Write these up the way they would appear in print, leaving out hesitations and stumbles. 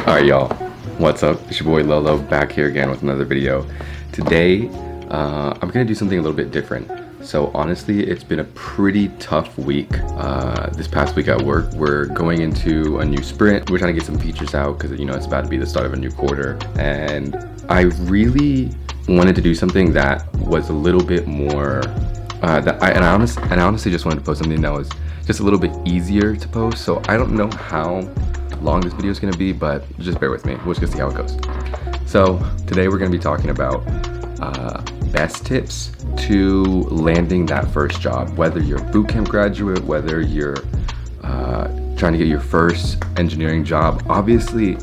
Alright y'all, what's up? It's your boy Lolo back here again with another video. Today, I'm gonna do something a little bit different. So honestly, it's been a pretty tough week. This past week at work, we're going into a new sprint. We're trying to get some features out because it's about to be the start of a new quarter. And I really wanted to do something that was a little bit more, I honestly just wanted to post something that was just a little bit easier to post. So I don't know how long this video is going to be, but just bear with me. We're just gonna see how it goes. So today we're going to be talking about best tips to landing that first job, whether you're a bootcamp graduate, whether you're trying to get your first engineering job. Obviously,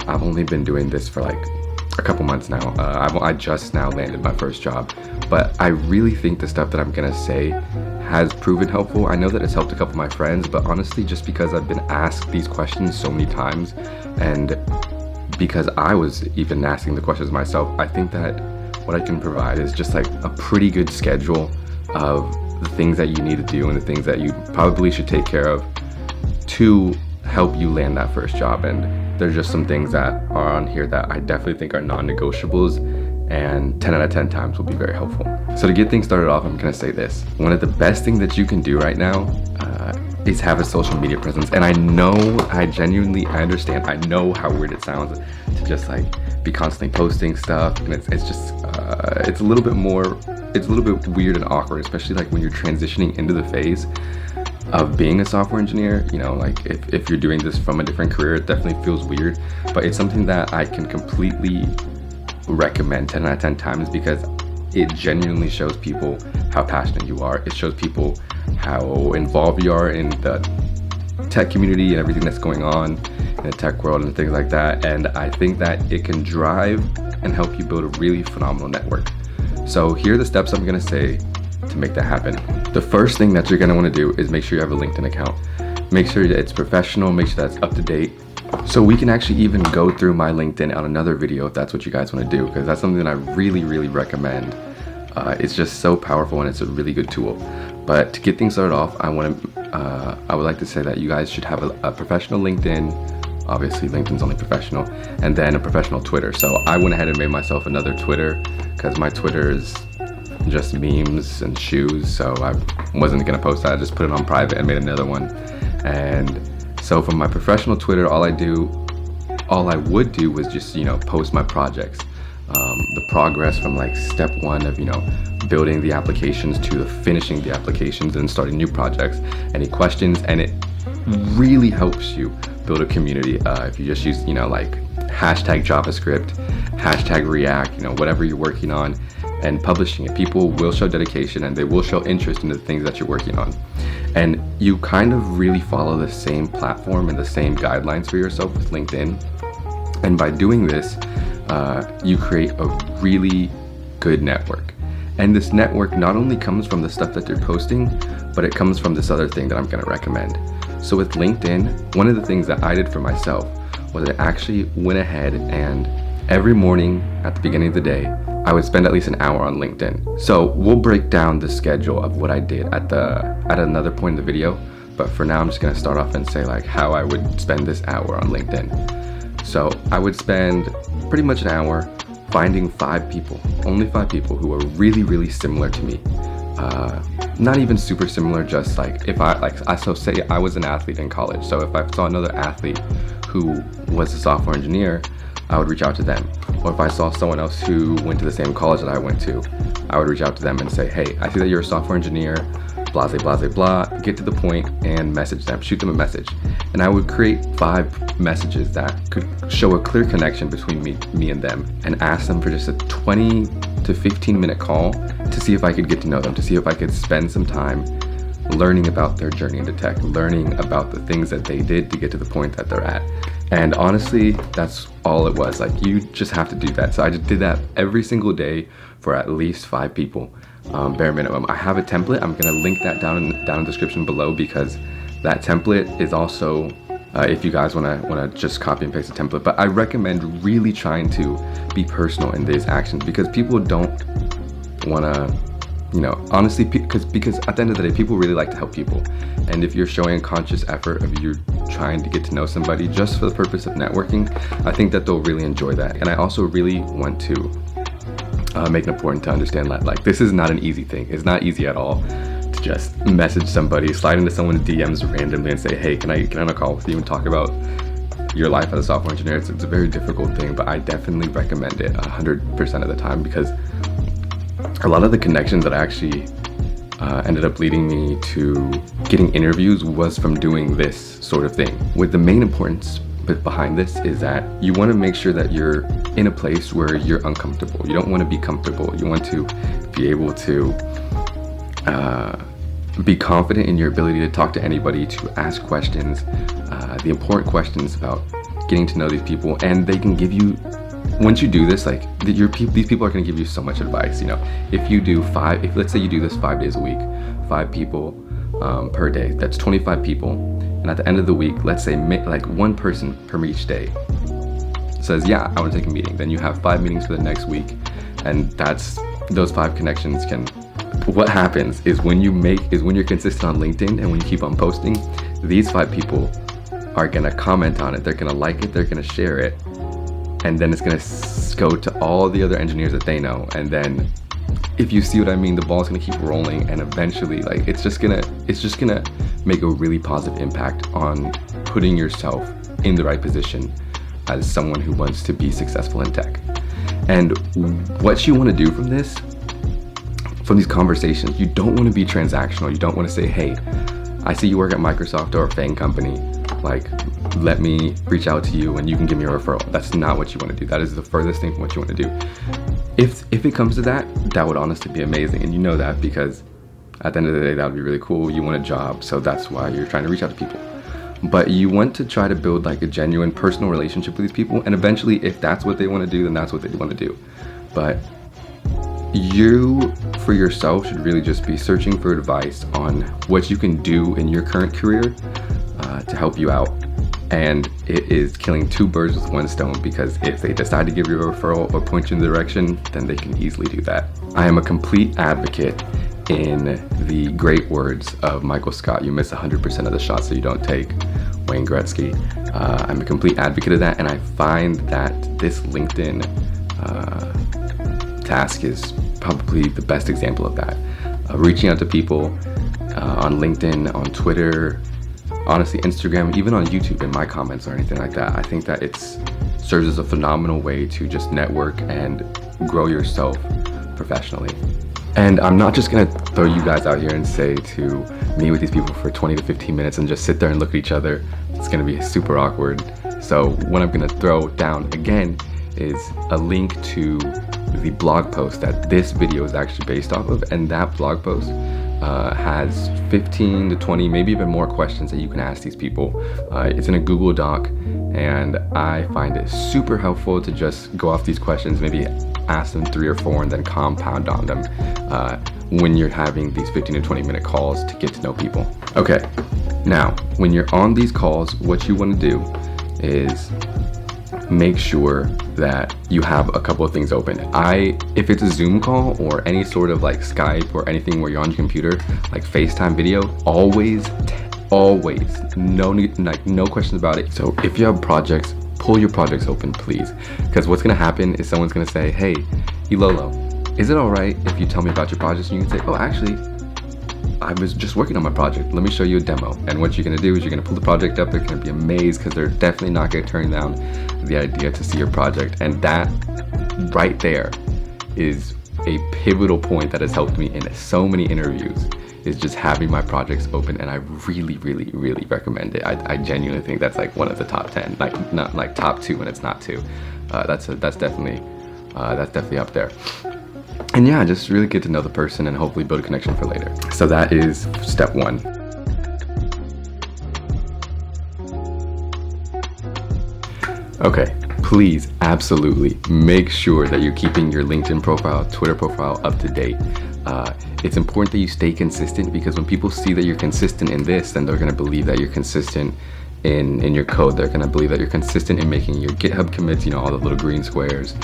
I've only been doing this for like a couple months now. I just now landed my first job, but I really think the stuff that I'm gonna say has proven helpful. I know that it's helped a couple of my friends, but honestly, just because I've been asked these questions so many times, and because I was even asking the questions myself, I think that what I can provide is just like a pretty good schedule of the things that you need to do and the things that you probably should take care of to help you land that first job. And there's just some things that are on here that I definitely think are non-negotiables, and 10 out of 10 times will be very helpful. So to get things started off, I'm gonna say this. One of the best things that you can do right now is have a social media presence. And I know, I understand, I know how weird it sounds to just like be constantly posting stuff, and it's just, it's a little bit weird and awkward, especially like when you're transitioning into the phase of being a software engineer. Like if you're doing this from a different career, it definitely feels weird, but it's something that I can completely recommend 10 out of 10 times, because it genuinely shows people how passionate you are. It shows people how involved you are in the tech community and everything that's going on in the tech world and things like that. And I think that it can drive and help you build a really phenomenal network. So here are the steps I'm gonna say to make that happen. The first thing that you're gonna wanna do is make sure you have a LinkedIn account. Make sure that it's professional, make sure that's up to date. So we can actually even go through my LinkedIn on another video if that's what you guys want to do, because that's something that I really recommend. It's just so powerful and it's a really good tool. But to get things started off, I would like to say that you guys should have a professional LinkedIn. Obviously LinkedIn's only professional, and then a professional Twitter. So I went ahead and made myself another Twitter, because my Twitter is just memes and shoes, so I wasn't gonna post that. I just put it on private and made another one. And so from my professional Twitter, all I would do was just, post my projects, the progress from like step one of, building the applications to finishing the applications and starting new projects, any questions. And it really helps you build a community. If you just use, like hashtag JavaScript, hashtag React, whatever you're working on, and publishing it, people will show dedication and they will show interest in the things that you're working on. And you kind of really follow the same platform and the same guidelines for yourself with LinkedIn. And by doing this, you create a really good network. And this network not only comes from the stuff that you're posting, but it comes from this other thing that I'm gonna recommend. So with LinkedIn, one of the things that I did for myself was I actually went ahead and every morning at the beginning of the day, I would spend at least an hour on LinkedIn. So we'll break down the schedule of what I did at another point in the video. But for now, I'm just gonna start off and say like how I would spend this hour on LinkedIn. So I would spend pretty much an hour finding only five people who are really similar to me. Not even super similar, just like say I was an athlete in college. So if I saw another athlete who was a software engineer, I would reach out to them. Or if I saw someone else who went to the same college that I went to, I would reach out to them and say, hey, I see that you're a software engineer, blah, get to the point and message them, shoot them a message. And I would create 5 messages that could show a clear connection between me and them, and ask them for just a 20 to 15 minute call to see if I could get to know them, to see if I could spend some time learning about their journey into tech, learning about the things that they did to get to the point that they're at. And honestly, that's all it was. Like, you just have to do that. So I just did that every single day for at least 5 people, bare minimum. I have a template. I'm gonna link that down in the description below, because that template is also, if you guys wanna just copy and paste the template. But I recommend really trying to be personal in these actions, because people don't wanna You know, honestly, because at the end of the day, people really like to help people. And if you're showing a conscious effort of you trying to get to know somebody just for the purpose of networking, I think that they'll really enjoy that. And I also really want to make it important to understand that, like, this is not an easy thing. It's not easy at all to just message somebody, slide into someone's DMs randomly and say, hey, can I get on a call with you and talk about your life as a software engineer? It's a very difficult thing, but I definitely recommend it 100% of the time, because a lot of the connections that actually ended up leading me to getting interviews was from doing this sort of thing. With the main importance behind this is that you want to make sure that you're in a place where you're uncomfortable. You don't want to be comfortable. You want to be able to be confident in your ability to talk to anybody, to ask questions, the important questions about getting to know these people. And they can give you, once you do this, like, these people are going to give you so much advice. You know, if you do let's say you do this 5 days a week, 5 people per day, that's 25 people. And at the end of the week, let's say like one person per each day says, yeah, I want to take a meeting. Then you have 5 meetings for the next week. And those 5 connections can, what happens is when you're consistent on LinkedIn and when you keep on posting, these 5 people are going to comment on it. They're going to like it. They're going to share it. And then it's going to go to all the other engineers that they know. And then, if you see what I mean, the ball's going to keep rolling, and eventually, like, it's just going to make a really positive impact on putting yourself in the right position as someone who wants to be successful in tech. And what you want to do from these conversations, you don't want to be transactional. You don't want to say, hey, I see you work at Microsoft or a FANG company. Like, let me reach out to you and you can give me a referral. That's not what you want to do. That is the furthest thing from what you want to do. If it comes to that, that would honestly be amazing. And you know that because at the end of the day, that would be really cool. You want a job, so that's why you're trying to reach out to people. But you want to try to build like a genuine personal relationship with these people. And eventually, if that's what they want to do, then that's what they want to do. But you, for yourself, should really just be searching for advice on what you can do in your current career to help you out. And it is killing 2 birds with 1 stone, because if they decide to give you a referral or point you in the direction, then they can easily do that. I am a complete advocate in the great words of Michael Scott, you miss 100% of the shots that you don't take, Wayne Gretzky. I'm a complete advocate of that, and I find that this LinkedIn task is probably the best example of that. Reaching out to people on LinkedIn, on Twitter, honestly, Instagram, even on YouTube in my comments or anything like that. I think that it serves as a phenomenal way to just network and grow yourself professionally. And I'm not just gonna throw you guys out here and say to meet with these people for 20 to 15 minutes and just sit there and look at each other. It's gonna be super awkward. So what I'm gonna throw down again is a link to the blog post that this video is actually based off of. And that blog post has 15 to 20, maybe even more questions that you can ask these people. It's in a Google Doc, and I find it super helpful to just go off these questions, maybe ask them 3 or 4 and then compound on them when you're having these 15 to 20 minute calls to get to know people. Okay, now when you're on these calls, what you want to do is make sure that you have a couple of things open. If it's a Zoom call or any sort of like Skype or anything where you're on your computer, like FaceTime video, always, no questions about it. So if you have projects, pull your projects open, please. Because what's gonna happen is someone's gonna say, hey, Ilolo, is it all right if you tell me about your projects? And you can say, oh, actually, I was just working on my project. Let me show you a demo. And what you're gonna do is you're gonna pull the project up. They're gonna be amazed because they're definitely not gonna turn down the idea to see your project. And that right there is a pivotal point that has helped me in so many interviews, is just having my projects open. And I really, really, really recommend it. I genuinely think that's like one of the top 10, like not like top 2 when it's not 2. That's definitely up there. And yeah, just really get to know the person and hopefully build a connection for later. So that is step 1. Okay, please absolutely make sure that you're keeping your LinkedIn profile, Twitter profile up to date. It's important that you stay consistent, because when people see that you're consistent in this, then they're gonna believe that you're consistent in your code. They're gonna believe that you're consistent in making your GitHub commits, all the little green squares.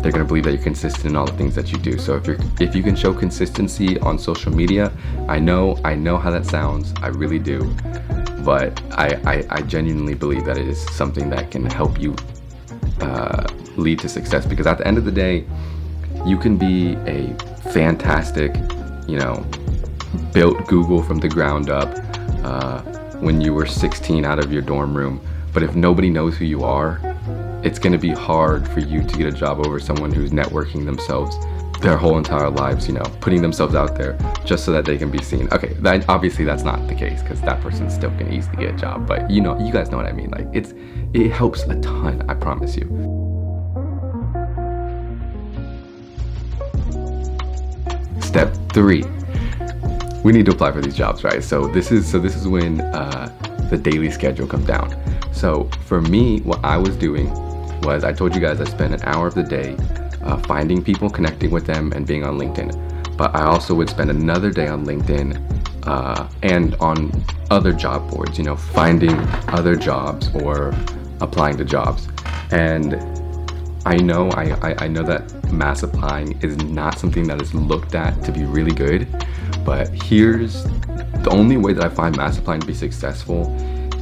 they're gonna believe that you're consistent in all the things that you do. So if you can show consistency on social media, I know how that sounds, I really do, but I genuinely believe that it is something that can help you lead to success, because at the end of the day, you can be a fantastic, built Google from the ground up when you were 16 out of your dorm room, but if nobody knows who you are, it's going to be hard for you to get a job over someone who's networking themselves their whole entire lives, putting themselves out there just so that they can be seen. Okay, obviously that's not the case, because that person still can easily get a job, but you guys know what I mean. Like, it helps a ton, I promise you. Step 3, we need to apply for these jobs, right? So this is when the daily schedule comes down. So for me, what I was doing was, I told you guys I spent an hour of the day finding people, connecting with them, and being on LinkedIn. But I also would spend another day on LinkedIn and on other job boards, finding other jobs or applying to jobs. And I know that mass applying is not something that is looked at to be really good, but here's the only way that I find mass applying to be successful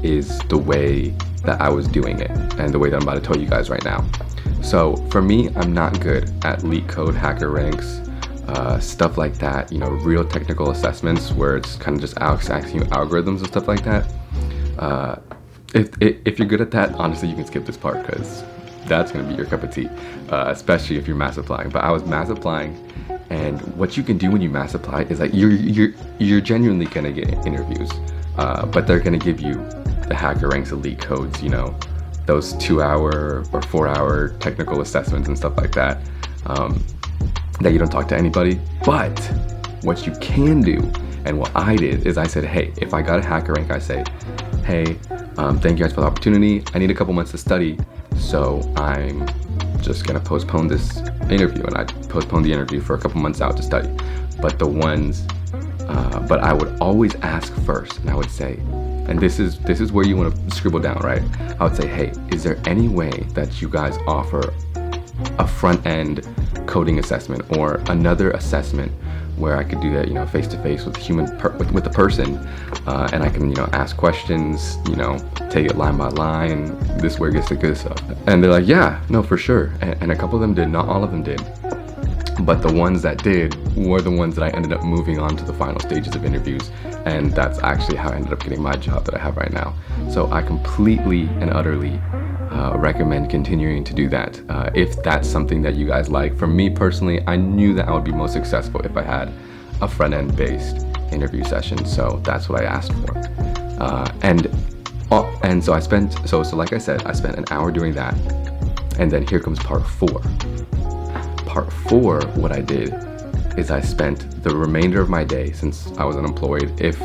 is the way that I was doing it, and the way that I'm about to tell you guys right now. So for me, I'm not good at leak code, hacker ranks, stuff like that, real technical assessments where it's kind of just asking you algorithms and stuff like that. If you're good at that, honestly, you can skip this part, because that's going to be your cup of tea, especially if you're mass applying. But I was mass applying, and what you can do when you mass apply is like you're genuinely going to get interviews, but they're going to give you the hacker ranks, elite codes, those 2-hour or 4-hour technical assessments and stuff like that, that you don't talk to anybody. But what you can do, and what I did, is I said, hey, if I got a hacker rank, I say, hey, thank you guys for the opportunity. I need a couple months to study, so I'm just gonna postpone this interview. And I postponed the interview for a couple months out to study. But but I would always ask first, and I would say, and this is where you want to scribble down, right? I would say, hey, is there any way that you guys offer a front-end coding assessment or another assessment where I could do that, face to face with with the person, and I can, ask questions, take it line by line. This is where it gets the good stuff. And they're like, yeah, no, for sure. And a couple of them did, not all of them did. But the ones that did were the ones that I ended up moving on to the final stages of interviews. And that's actually how I ended up getting my job that I have right now. So I completely and utterly recommend continuing to do that if that's something that you guys like. For me personally, I knew that I would be most successful if I had a front-end based interview session. So that's what I asked for. And so like I said, I spent an hour doing that. And then here comes part 4. Part 4, what I did is I spent the remainder of my day, since I was unemployed. If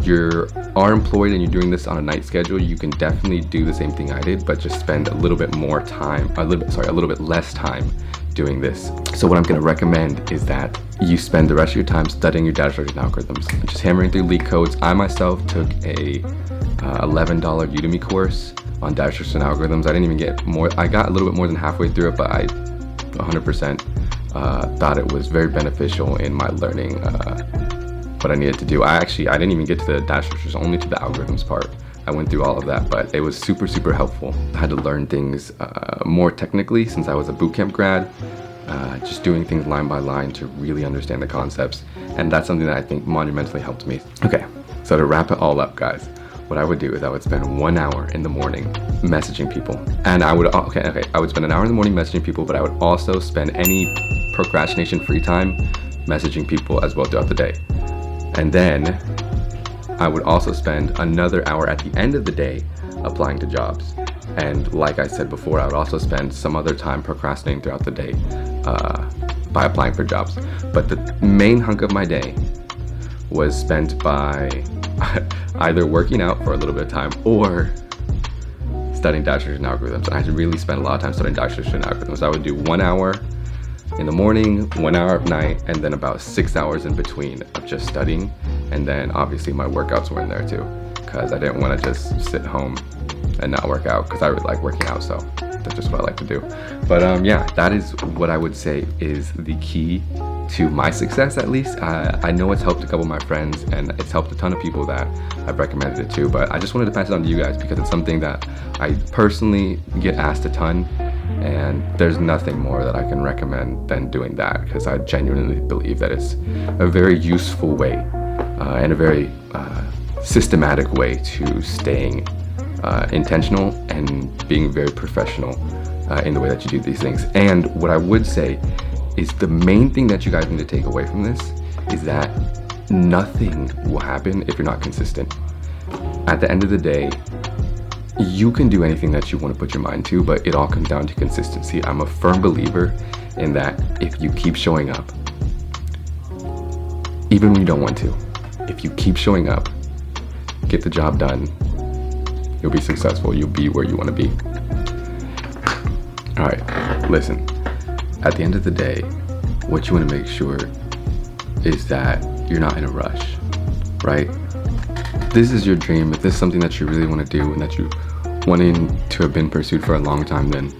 you are employed and you're doing this on a night schedule, you can definitely do the same thing I did, but just spend a little bit less time doing this. So what I'm going to recommend is that you spend the rest of your time studying your data structures and algorithms, just hammering through leak codes. I myself took a $11 Udemy course on data structures and algorithms. I didn't even get more. I got a little bit more than halfway through it, but I 100% thought it was very beneficial in my learning what I needed to do. I didn't even get to the data structures, only to the algorithms part. I went through all of that, but it was super, super helpful. I had to learn things more technically since I was a bootcamp grad, just doing things line by line to really understand the concepts. And that's something that I think monumentally helped me. Okay, so to wrap it all up, guys, what I would do is I would spend 1 hour in the morning messaging people. And I would spend an hour in the morning messaging people, but I would also spend any procrastination free time messaging people as well throughout the day. And then I would also spend another hour at the end of the day applying to jobs. And like I said before, I would also spend some other time procrastinating throughout the day by applying for jobs. But the main hunk of my day was spent by either working out for a little bit of time or studying data structures and algorithms. And I really spent a lot of time studying data structures and algorithms. I would do 1 hour in the morning, 1 hour at night, and then about 6 hours in between of just studying. And then obviously my workouts were in there too, because I didn't want to just sit home and not work out, because I really like working out. So That's just what I like to do. But yeah, that is what I would say is the key to my success, at least. I know it's helped a couple of my friends, and it's helped a ton of people that I've recommended it to, but I just wanted to pass it on to you guys because it's something that I personally get asked a ton, and there's nothing more that I can recommend than doing that, because I genuinely believe that it's a very useful way and a very systematic way to staying intentional and being very professional in the way that you do these things. And what I would say is the main thing that you guys need to take away from this is that nothing will happen if you're not consistent. At the end of the day, you can do anything that you want to put your mind to, but it all comes down to consistency. I'm a firm believer in that if you keep showing up, even when you don't want to, if you keep showing up, get the job done, you'll be successful. You'll be where you want to be. All right, listen. At the end of the day, what you want to make sure is that you're not in a rush, right? This is your dream. If this is something that you really want to do and that you wanting to have been pursued for a long time, then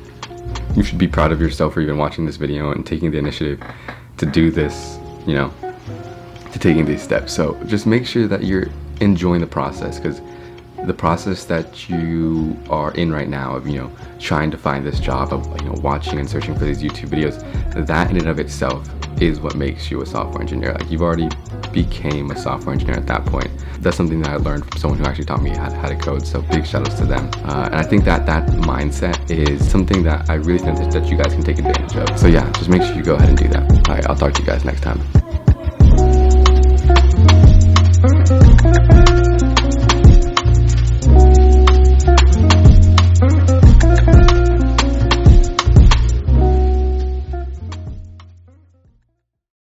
you should be proud of yourself for even watching this video and taking the initiative to do this, you know, to taking these steps. So just make sure that you're enjoying the process, because the process that you are in right now of, you know, trying to find this job, of, you know, watching and searching for these YouTube videos, that in and of itself is what makes you a software engineer. Like, you've already became a software engineer at that point. That's something that I learned from someone who actually taught me how to code, so big shout outs to them. And I think that that mindset is something that I really think that you guys can take advantage of. So yeah, just make sure you go ahead and do that. All right, I'll talk to you guys next time.